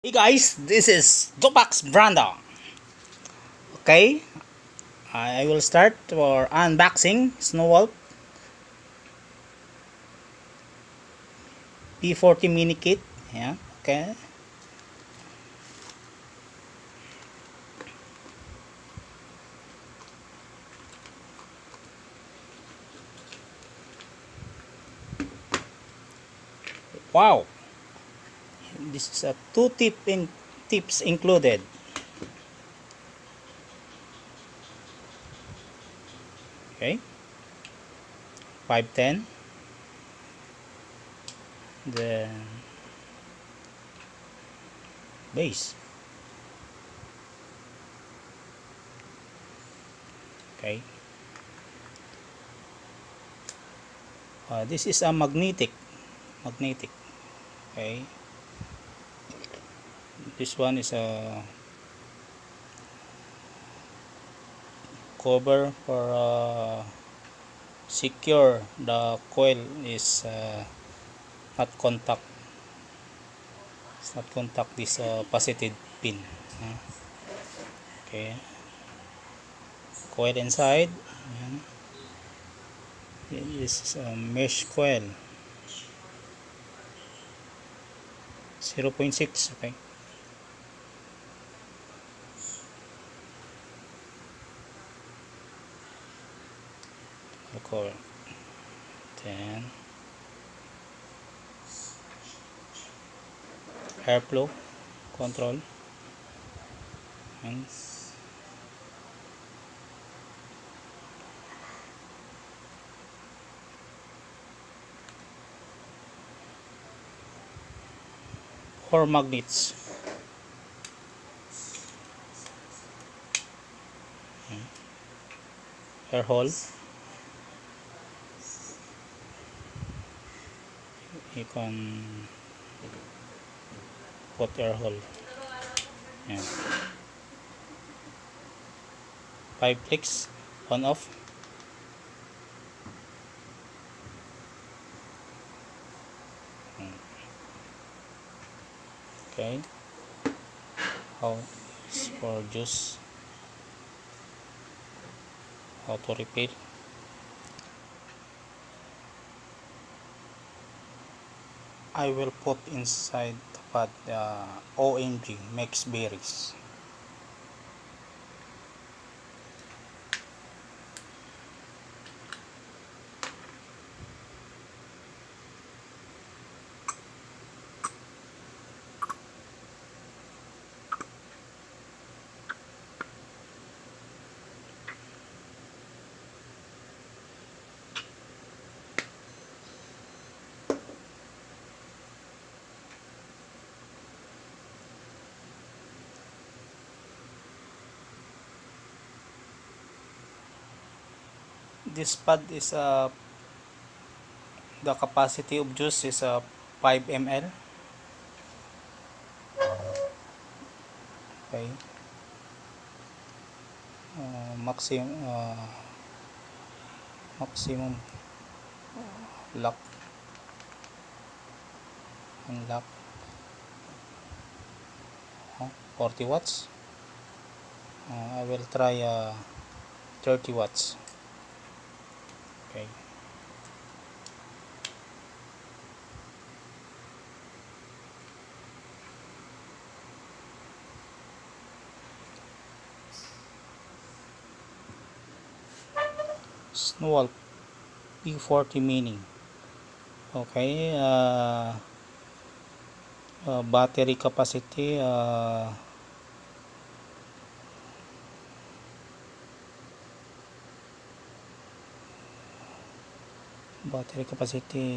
Hey guys, this is Dupax Brando. Okay, I will start for unboxing Snowwolf P40 mini kit. Yeah, okay. Wow, this is a tips included. Okay, 510. The base. Okay. This is a magnetic. Okay. This one is a cover for secure the coil is not contact. It's not contact this positive pin. Okay. Coil inside. Ayan. This is a mesh coil 0.6. Okay, coil. Then airflow control and four magnets. Air hole. You can put air hole. Yan. 5 clicks on off. Okay. How is for juice? How to refill? I will put inside the pod OMG Max Berries. This pod is the capacity of juice is 5 ml. Okay. Maximum lock and lock 40 watts. I will try 30 watts. Okay. Snowwolf P40 mini. Okay, battery capacity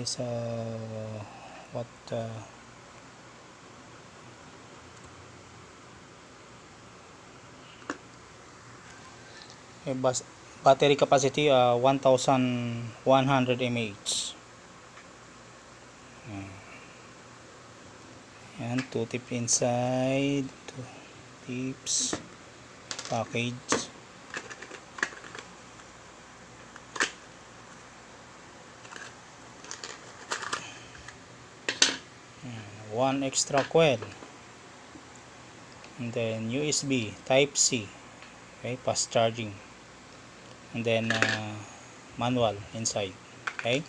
is what battery capacity 1100 mAh. And 2 tip inside, 2 tips package. One extra coil. and then USB type C, okay, fast charging, and then manual inside. Okay,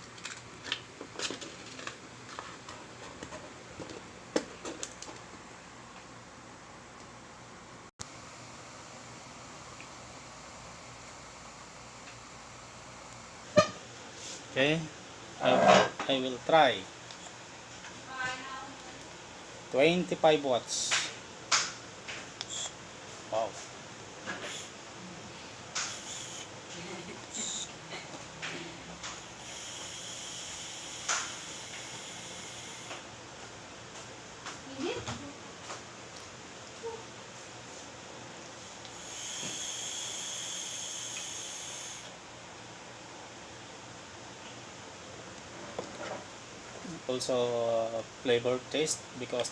okay, I will try 25 watts. Wow. Also flavor taste because